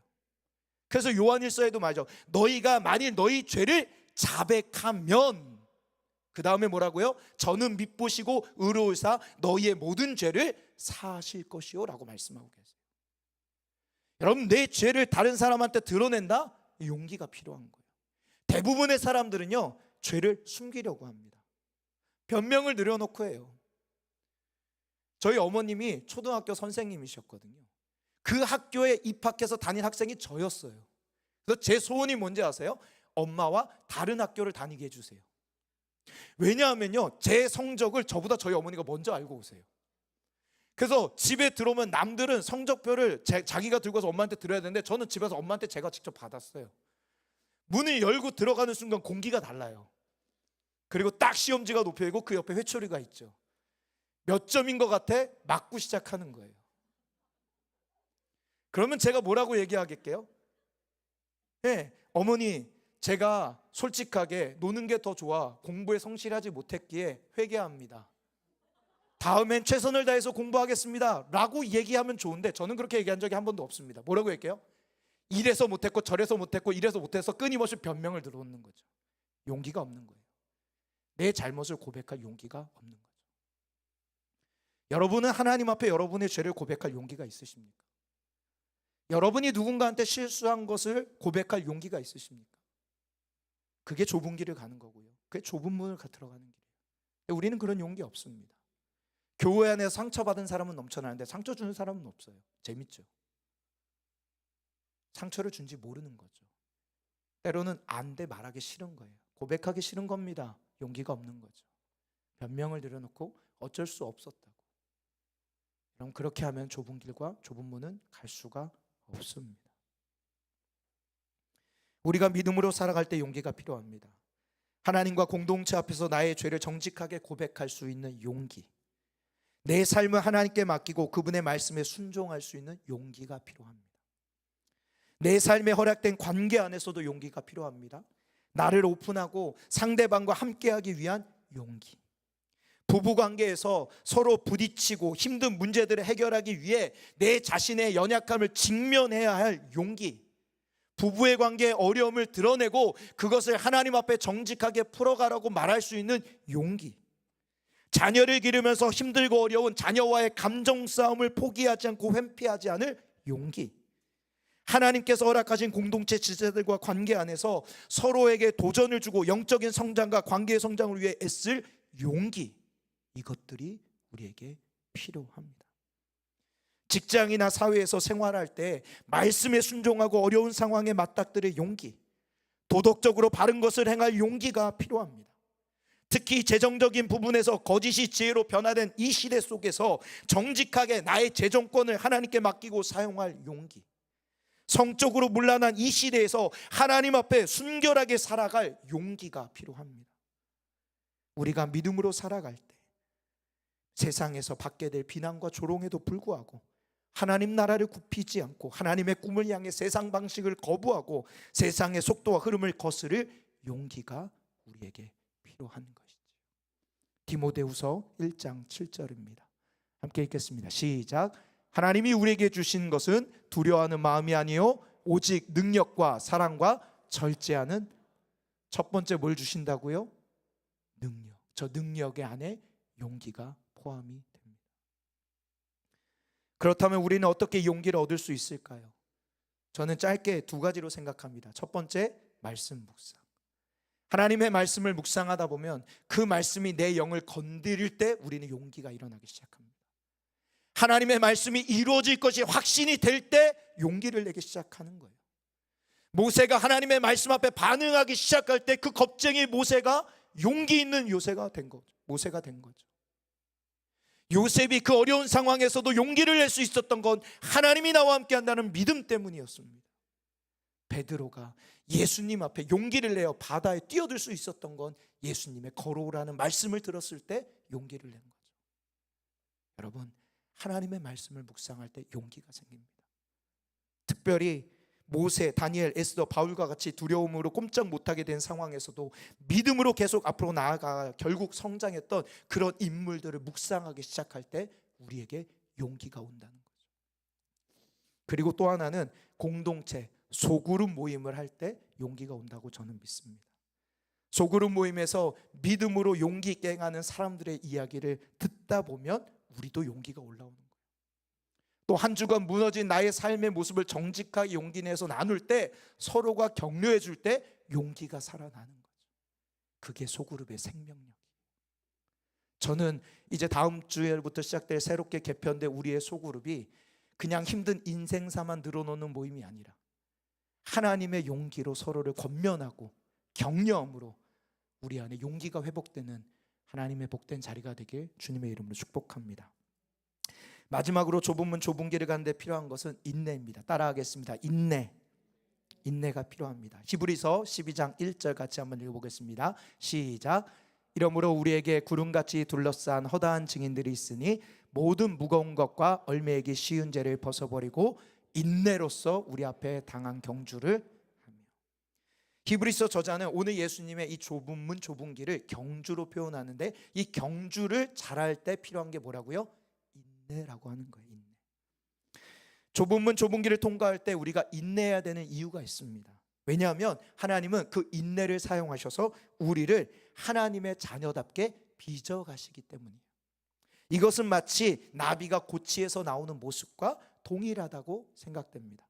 그래서 요한일서에도 말하죠. 너희가 만일 너희 죄를 자백하면, 그 다음에 뭐라고요? 저는 밉보시고 의로우사 너희의 모든 죄를 사하실 것이요 라고 말씀하고 계세요. 여러분, 내 죄를 다른 사람한테 드러낸다? 용기가 필요한 거예요. 대부분의 사람들은요, 죄를 숨기려고 합니다. 변명을 늘여놓고 해요. 저희 어머님이 초등학교 선생님이셨거든요. 그 학교에 입학해서 다닌 학생이 저였어요. 그래서 제 소원이 뭔지 아세요? 엄마와 다른 학교를 다니게 해주세요. 왜냐하면요, 제 성적을 저보다 저희 어머니가 먼저 알고 오세요. 그래서 집에 들어오면 남들은 성적표를 자기가 들고 와서 엄마한테 드려야 되는데 저는 집에서 엄마한테 제가 직접 받았어요. 문을 열고 들어가는 순간 공기가 달라요. 그리고 딱 시험지가 높여있고 그 옆에 회초리가 있죠. 몇 점인 것 같아? 맞고 시작하는 거예요. 그러면 제가 뭐라고 얘기하겠게요? 네, 어머니, 제가 솔직하게 노는 게 더 좋아 공부에 성실하지 못했기에 회개합니다. 다음엔 최선을 다해서 공부하겠습니다 라고 얘기하면 좋은데 저는 그렇게 얘기한 적이 한 번도 없습니다. 뭐라고 할게요? 이래서 못했고 저래서 못했고 이래서 못해서 끊임없이 변명을 들어오는 거죠. 용기가 없는 거예요. 내 잘못을 고백할 용기가 없는 거죠. 여러분은 하나님 앞에 여러분의 죄를 고백할 용기가 있으십니까? 여러분이 누군가한테 실수한 것을 고백할 용기가 있으십니까? 그게 좁은 길을 가는 거고요. 그게 좁은 문을 들어가는 길이에요. 우리는 그런 용기 없습니다. 교회 안에 상처받은 사람은 넘쳐나는데 상처 주는 사람은 없어요. 재밌죠? 상처를 준지 모르는 거죠. 때로는 안 돼 말하기 싫은 거예요. 고백하기 싫은 겁니다. 용기가 없는 거죠. 변명을 들여놓고 어쩔 수 없었다고. 그럼 그렇게 하면 좁은 길과 좁은 문은 갈 수가 없습니다. 우리가 믿음으로 살아갈 때 용기가 필요합니다. 하나님과 공동체 앞에서 나의 죄를 정직하게 고백할 수 있는 용기, 내 삶을 하나님께 맡기고 그분의 말씀에 순종할 수 있는 용기가 필요합니다. 내 삶에 허락된 관계 안에서도 용기가 필요합니다. 나를 오픈하고 상대방과 함께하기 위한 용기, 부부관계에서 서로 부딪히고 힘든 문제들을 해결하기 위해 내 자신의 연약함을 직면해야 할 용기, 부부의 관계에 어려움을 드러내고 그것을 하나님 앞에 정직하게 풀어가라고 말할 수 있는 용기, 자녀를 기르면서 힘들고 어려운 자녀와의 감정 싸움을 포기하지 않고 회피하지 않을 용기, 하나님께서 허락하신 공동체 지체들과 관계 안에서 서로에게 도전을 주고 영적인 성장과 관계의 성장을 위해 애쓸 용기, 이것들이 우리에게 필요합니다. 직장이나 사회에서 생활할 때 말씀에 순종하고 어려운 상황에 맞닥뜨릴 용기, 도덕적으로 바른 것을 행할 용기가 필요합니다. 특히 재정적인 부분에서 거짓이 지혜로 변화된 이 시대 속에서 정직하게 나의 재정권을 하나님께 맡기고 사용할 용기, 성적으로 문란한 이 시대에서 하나님 앞에 순결하게 살아갈 용기가 필요합니다. 우리가 믿음으로 살아갈 때 세상에서 받게 될 비난과 조롱에도 불구하고 하나님 나라를 굽히지 않고 하나님의 꿈을 향해 세상 방식을 거부하고 세상의 속도와 흐름을 거스를 용기가 우리에게 필요한 것이죠. 디모데후서 1장 7절입니다. 함께 읽겠습니다. 시작. 하나님이 우리에게 주신 것은 두려워하는 마음이 아니요 오직 능력과 사랑과 절제하는, 첫 번째 뭘 주신다고요? 능력. 저 능력의 안에 용기가 포함이 됩니다. 그렇다면 우리는 어떻게 용기를 얻을 수 있을까요? 저는 짧게 두 가지로 생각합니다. 첫 번째, 말씀 묵상. 하나님의 말씀을 묵상하다 보면 그 말씀이 내 영을 건드릴 때 우리는 용기가 일어나기 시작합니다. 하나님의 말씀이 이루어질 것이 확신이 될 때 용기를 내기 시작하는 거예요. 모세가 하나님의 말씀 앞에 반응하기 시작할 때 그 겁쟁이 모세가 용기 있는 모세가 된 거죠. 요셉이 그 어려운 상황에서도 용기를 낼 수 있었던 건 하나님이 나와 함께 한다는 믿음 때문이었습니다. 베드로가 예수님 앞에 용기를 내어 바다에 뛰어들 수 있었던 건 예수님의 걸어오라는 말씀을 들었을 때 용기를 낸 거죠. 여러분, 하나님의 말씀을 묵상할 때 용기가 생깁니다. 특별히 모세, 다니엘, 에스더, 바울과 같이 두려움으로 꼼짝 못하게 된 상황에서도 믿음으로 계속 앞으로 나아가 결국 성장했던 그런 인물들을 묵상하기 시작할 때 우리에게 용기가 온다는 거죠. 그리고 또 하나는 공동체, 소그룹 모임을 할 때 용기가 온다고 저는 믿습니다. 소그룹 모임에서 믿음으로 용기 있게 행하는 사람들의 이야기를 듣다 보면 우리도 용기가 올라오는 거예요. 또 한 주간 무너진 나의 삶의 모습을 정직하게 용기 내서 나눌 때, 서로가 격려해 줄 때 용기가 살아나는 거죠. 그게 소그룹의 생명력이에요. 저는 이제 다음 주에부터 시작될 새롭게 개편된 우리의 소그룹이 그냥 힘든 인생사만 늘어놓는 모임이 아니라 하나님의 용기로 서로를 권면하고 격려함으로 우리 안에 용기가 회복되는 하나님의 복된 자리가 되길 주님의 이름으로 축복합니다. 마지막으로 좁은 문 좁은 길을 가는데 필요한 것은 인내입니다. 따라하겠습니다. 인내가 필요합니다. 히브리서 12장 1절 같이 한번 읽어보겠습니다. 시작. 이러므로 우리에게 구름같이 둘러싼 허다한 증인들이 있으니 모든 무거운 것과 얽매이기 쉬운 죄를 벗어버리고 인내로써 우리 앞에 당한 경주를 하며. 히브리서 저자는 오늘 예수님의 이 좁은 문 좁은 길을 경주로 표현하는데, 이 경주를 잘할 때 필요한 게 뭐라고요? 인내라고 하는 거예요. 인내. 좁은 문 좁은 길을 통과할 때 우리가 인내해야 되는 이유가 있습니다. 왜냐하면 하나님은 그 인내를 사용하셔서 우리를 하나님의 자녀답게 빚어가시기 때문이에요. 이것은 마치 나비가 고치에서 나오는 모습과 동일하다고 생각됩니다.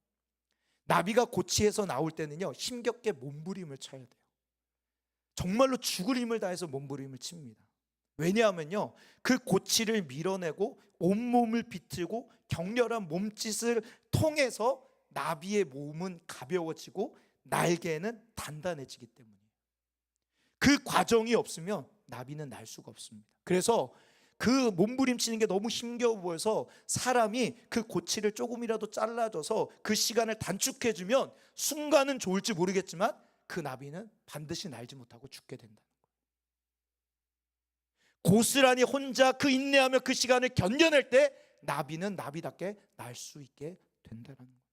나비가 고치에서 나올 때는요, 힘겹게 몸부림을 쳐야 돼요. 정말로 죽을 힘을 다해서 몸부림을 칩니다. 왜냐하면요, 그 고치를 밀어내고 온몸을 비틀고 격렬한 몸짓을 통해서 나비의 몸은 가벼워지고 날개는 단단해지기 때문이에요. 그 과정이 없으면 나비는 날 수가 없습니다. 그래서 그 몸부림치는 게 너무 힘겨워 보여서 사람이 그 고치를 조금이라도 잘라줘서 그 시간을 단축해주면 순간은 좋을지 모르겠지만 그 나비는 반드시 날지 못하고 죽게 된다는 거예요. 고스란히 혼자 그 인내하며 그 시간을 견뎌낼 때 나비는 나비답게 날 수 있게 된다는 거예요.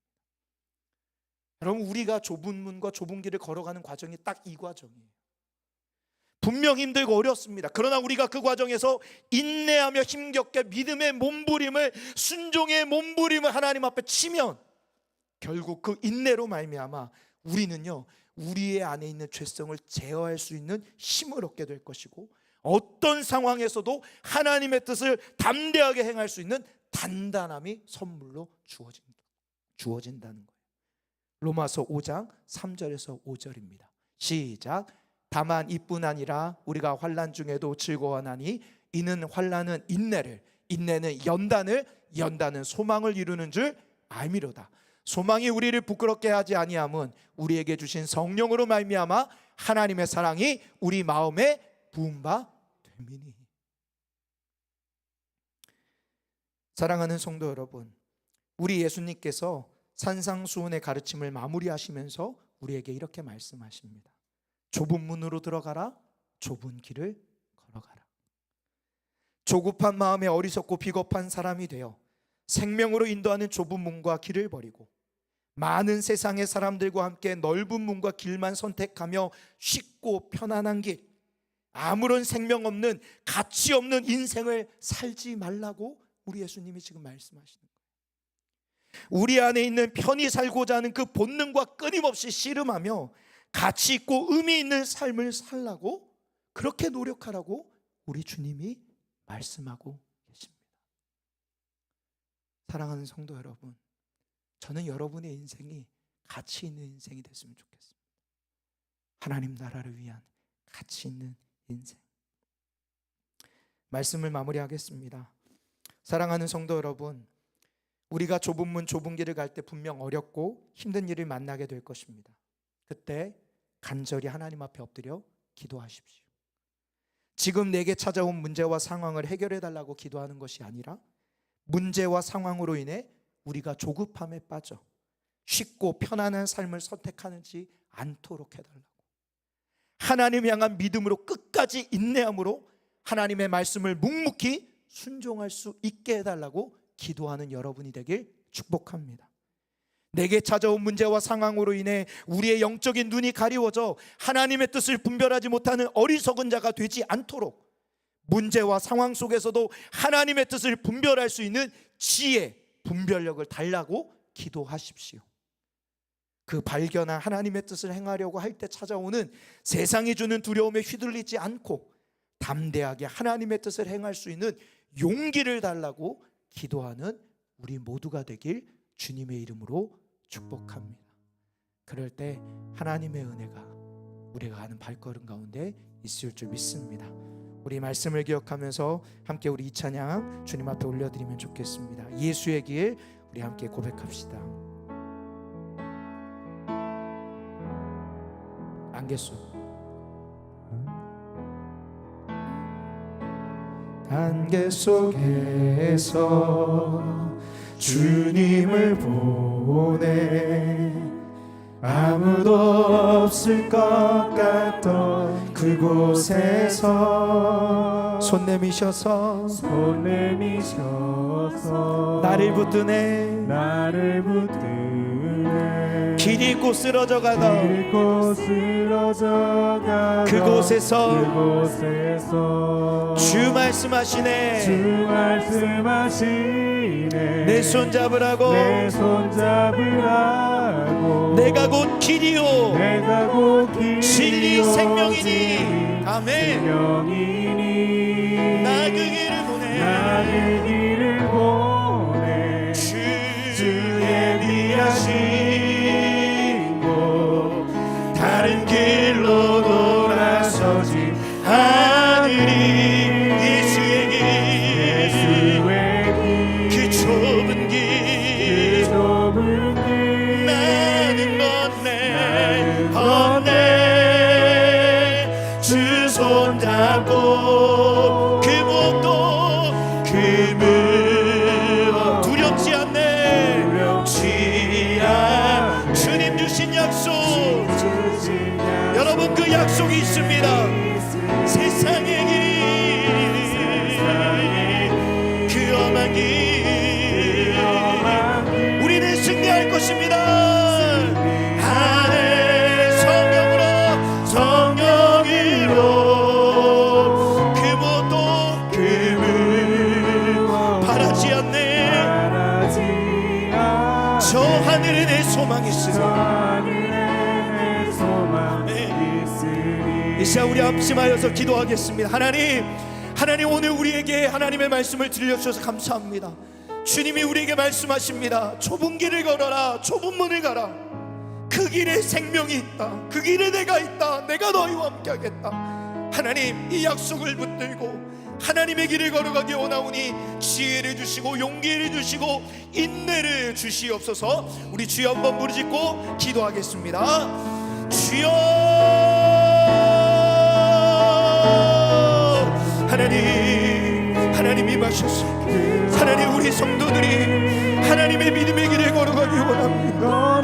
여러분, 우리가 좁은 문과 좁은 길을 걸어가는 과정이 딱 이 과정이에요. 분명 힘들고 어렵습니다. 그러나 우리가 그 과정에서 인내하며 힘겹게 믿음의 몸부림을, 순종의 몸부림을 하나님 앞에 치면 결국 그 인내로 말미암아 우리는요, 우리의 안에 있는 죄성을 제어할 수 있는 힘을 얻게 될 것이고, 어떤 상황에서도 하나님의 뜻을 담대하게 행할 수 있는 단단함이 선물로 주어진다는 거예요. 로마서 5장 3절에서 5절입니다. 시작. 다만 이뿐 아니라 우리가 환난 중에도 즐거워하나니 이는 환난은 인내를, 인내는 연단을, 연단은 소망을 이루는 줄 알미로다. 소망이 우리를 부끄럽게 하지 아니함은 우리에게 주신 성령으로 말미암아 하나님의 사랑이 우리 마음에 부은 바 됨이니. 사랑하는 성도 여러분, 우리 예수님께서 산상수훈의 가르침을 마무리하시면서 우리에게 이렇게 말씀하십니다. 좁은 문으로 들어가라, 좁은 길을 걸어가라. 조급한 마음에 어리석고 비겁한 사람이 되어 생명으로 인도하는 좁은 문과 길을 버리고 많은 세상의 사람들과 함께 넓은 문과 길만 선택하며 쉽고 편안한 길, 아무런 생명 없는, 가치 없는 인생을 살지 말라고 우리 예수님이 지금 말씀하시는 거예요. 우리 안에 있는 편히 살고자 하는 그 본능과 끊임없이 씨름하며 가치 있고 의미 있는 삶을 살라고, 그렇게 노력하라고 우리 주님이 말씀하고 계십니다. 사랑하는 성도 여러분, 저는 여러분의 인생이 가치 있는 인생이 됐으면 좋겠습니다. 하나님 나라를 위한 가치 있는 인생. 말씀을 마무리하겠습니다. 사랑하는 성도 여러분, 우리가 좁은 문 좁은 길을 갈 때 분명 어렵고 힘든 일을 만나게 될 것입니다. 그때 간절히 하나님 앞에 엎드려 기도하십시오. 지금 내게 찾아온 문제와 상황을 해결해 달라고 기도하는 것이 아니라 문제와 상황으로 인해 우리가 조급함에 빠져 쉽고 편안한 삶을 선택하지 않도록 해달라고, 하나님 향한 믿음으로 끝까지 인내함으로 하나님의 말씀을 묵묵히 순종할 수 있게 해달라고 기도하는 여러분이 되길 축복합니다. 내게 찾아온 문제와 상황으로 인해 우리의 영적인 눈이 가리워져 하나님의 뜻을 분별하지 못하는 어리석은 자가 되지 않도록 문제와 상황 속에서도 하나님의 뜻을 분별할 수 있는 지혜, 분별력을 달라고 기도하십시오. 그 발견한 하나님의 뜻을 행하려고 할 때 찾아오는 세상이 주는 두려움에 휘둘리지 않고 담대하게 하나님의 뜻을 행할 수 있는 용기를 달라고 기도하는 우리 모두가 되길 주님의 이름으로 축복합니다. 그럴 때 하나님의 은혜가 우리가 가는 발걸음 가운데 있을 줄 믿습니다. 우리 말씀을 기억하면서 함께 우리 이 찬양 주님 앞에 올려드리면 좋겠습니다. 예수의 길 우리 함께 고백합시다. 안개 속 안개 속에서 주님을 보내 아무도 없을 것 같던 그곳에서 손 내미셔서 나를 붙드네 길이 곧 쓰러져 가다 그곳에서 주 말씀하시네 내 손 잡으라고 내가 곧 길이요 진리 생명이니 아멘 나 그 길을 보내 주의 비하신 곳 다른 길로 돌아서지 않으리 예수의 길 그 좁은 길 나는 건네 주 손잡고 그 목도 그 무엇 두렵지 않네 주님 주신 약속 여러분 그 약속이 있습니다. 세상의 길 그 험한 길 우리는 승리할 것입니다. 하늘 성령으로 그 무엇도 그 물 바라지 않네 저 하늘에 내 소망이 있으니 이 시간 우리 합심하여서 기도하겠습니다. 하나님 오늘 우리에게 하나님의 말씀을 들려주셔서 감사합니다. 주님이 우리에게 말씀하십니다. 좁은 길을 걸어라 좁은 문을 가라 그 길에 생명이 있다 그 길에 내가 있다 내가 너희와 함께 하겠다. 하나님 이 약속을 붙들고 하나님의 길을 걸어가기 원하오니 지혜를 주시고 용기를 주시고 인내를 주시옵소서. 우리 주여 한번 부르짖고 기도하겠습니다. 주여 하나님 임하셔서 하나님 우리 성도들이 하나님의 믿음의 길을 걸어가기 원합니다.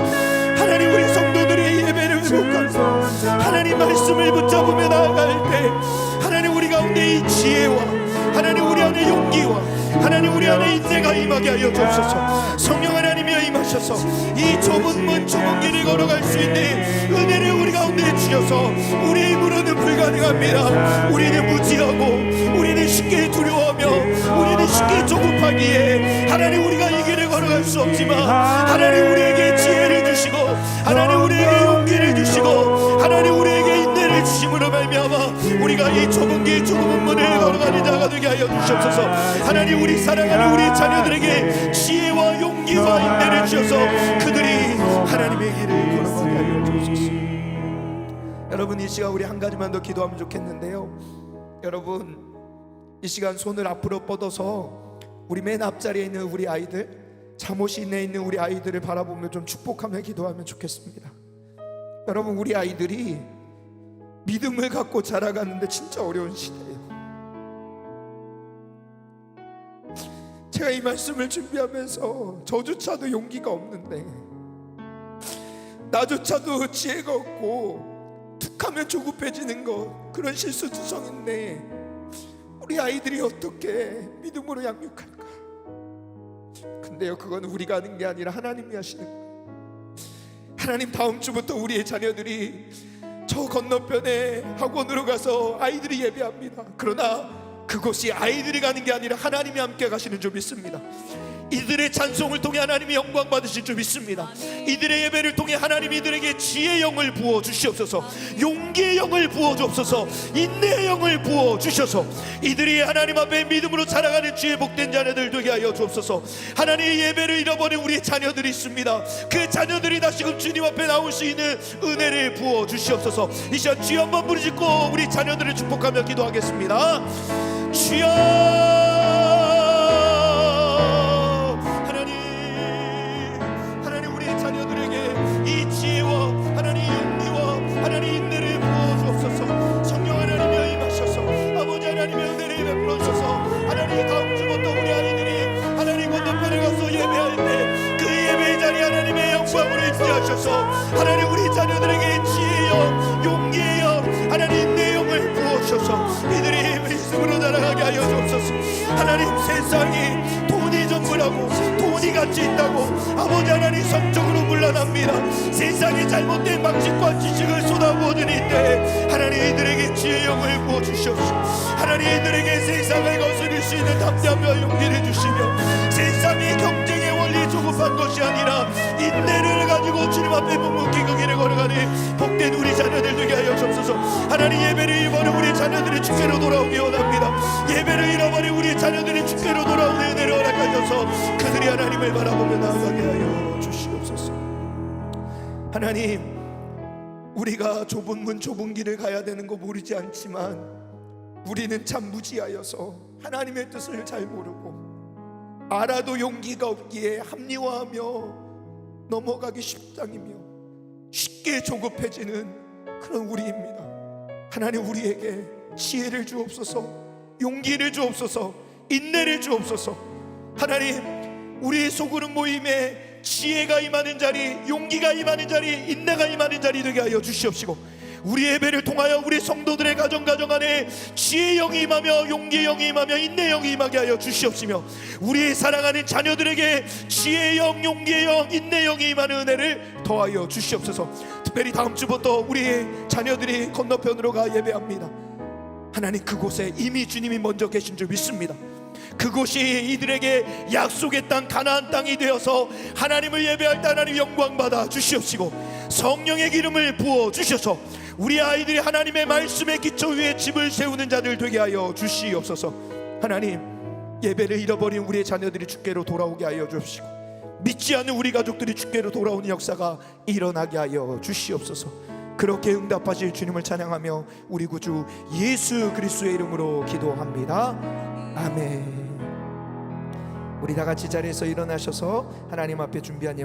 하나님 우리 성도들이 예배를 회복하고 하나님 말씀을 붙잡으며 나아갈 때 하나님 우리 가운데 이 지혜와 하나님 우리 안에 용기와 하나님 우리 안에 인내가 임하게 하여 주옵소서. 성령 하나님이여 임하셔서 이 좁은 문 좁은 길을 걸어갈 수 있는 은혜를 우리 가운데 주셔서 우리의 힘으로는 불가능합니다. 우리는 무지하고 우리는 쉽게 두려워하며 우리는 쉽게 조급하기에 하나님 우리가 이 길을 걸어갈 수 없지만 하나님 우리에게 지혜를 주시고 하나님 우리에게 용기를 주시고 하나님 우리에게 인내를 주심으로 말미암아 우리가 이 좁은 길 좁은 문을 걸어가는 자가 되게 하여 주시옵소서. 하나님 우리 사랑하는 우리 자녀들에게 지혜와 용기와 인내를 주셔서 그들이 하나님의 길을 걸어가게 하여 주옵소서. 여러분 이 시간 우리 한 가지만 더 기도하면 좋겠는데요. 여러분 이 시간 손을 앞으로 뻗어서 우리 맨 앞자리에 있는 우리 아이들 잠옷이 내에 있는 우리 아이들을 바라보며 좀 축복하며 기도하면 좋겠습니다. 여러분 우리 아이들이 믿음을 갖고 자라가는데 진짜 어려운 시대예요. 제가 이 말씀을 준비하면서 저조차도 용기가 없는데, 나조차도 지혜가 없고 툭하면 조급해지는 것, 그런 실수투성인데 우리 아이들이 어떻게 믿음으로 양육할까? 근데요, 그건 우리가 하는 게 아니라 하나님이 하시는 거예요. 하나님, 다음 주부터 우리의 자녀들이 저 건너편에 학원으로 가서 아이들이 예배합니다. 그러나 그곳이 아이들이 가는 게 아니라 하나님이 함께 가시는 줄 믿습니다. 이들의 찬송을 통해 하나님이 영광 받으실 줄 믿습니다. 이들의 예배를 통해 하나님이 이들에게 지혜의 영을 부어 주시옵소서, 용기의 영을 부어 주옵소서, 인내의 영을 부어 주셔서 이들이 하나님 앞에 믿음으로 살아가는 주의 복된 자녀들 되게 하여 주옵소서. 하나님의 예배를 잃어버린 우리 자녀들이 있습니다. 그 자녀들이 다시금 주님 앞에 나올 수 있는 은혜를 부어 주시옵소서. 이 시간 주여 한번 부르짖고 우리 자녀들을 축복하며 기도하겠습니다. 주여, 하나님, 우리 자녀들에게 지혜의 영, 용기의 영, 하나님 내 영을 부어주셔서 이들이 믿음으로 자라가게 하여 주옵소서. 하나님, 세상이 돈이 전부라고, 돈이 가치 있다고 아버지 하나님 성적으로 물러납니다. 세상에 잘못된 방식과 지식을 쏟아부어주는 이때 하나님 이들에게 지혜의 영을 부어주시옵소서. 하나님, 이들에게 세상을 거스릴 수 있는 담대함과 용기를 주시며 세상의 경쟁의 원리 조급한 것이 아니라 인내를 가지고 주님 앞에 묵묵히 그 길을 걸어가는 복된 우리 자녀들 되게 하여 주옵소서. 하나님, 예배를 잃어버린 우리 자녀들이 주께로 돌아오기 원합니다. 예배를 잃어버린 우리 자녀들이 주께로 돌아오는 은혜를 허락하셔서 그들이 하나님을 바라보며 나아가게 하여 주시옵소서. 하나님, 우리가 좁은 문 좁은 길을 가야 되는 거 모르지 않지만 우리는 참 무지하여서 하나님의 뜻을 잘 모르고 알아도 용기가 없기에 합리화하며 넘어가기 십상이며 쉽게 조급해지는 그런 우리입니다. 하나님, 우리에게 지혜를 주옵소서, 용기를 주옵소서, 인내를 주옵소서. 하나님, 우리 소그룹 모임에 지혜가 임하는 자리, 용기가 임하는 자리, 인내가 임하는 자리 되게 하여 주시옵시고 우리 예배를 통하여 우리 성도들의 가정 안에 지혜의 영이 임하며 용기의 영이 임하며 인내의 영이 임하게 하여 주시옵시며 우리 사랑하는 자녀들에게 지혜의 영, 용기의 영, 인내의 영이 임하는 은혜를 더하여 주시옵소서. 특별히 다음 주부터 우리 자녀들이 건너편으로 가 예배합니다. 하나님, 그곳에 이미 주님이 먼저 계신 줄 믿습니다. 그곳이 이들에게 약속의 땅 가나안 땅이 되어서 하나님을 예배할 때 하나님 영광 받아 주시옵시고 성령의 기름을 부어 주셔서 우리 아이들이 하나님의 말씀의 기초 위에 집을 세우는 자들 되게 하여 주시옵소서. 하나님, 예배를 잃어버린 우리의 자녀들이 주께로 돌아오게 하여 주시고 믿지 않는 우리 가족들이 주께로 돌아오는 역사가 일어나게 하여 주시옵소서. 그렇게 응답하실 주님을 찬양하며 우리 구주 예수 그리스도의 이름으로 기도합니다. 아멘. 우리 다 같이 자리에서 일어나셔서 하나님 앞에 준비한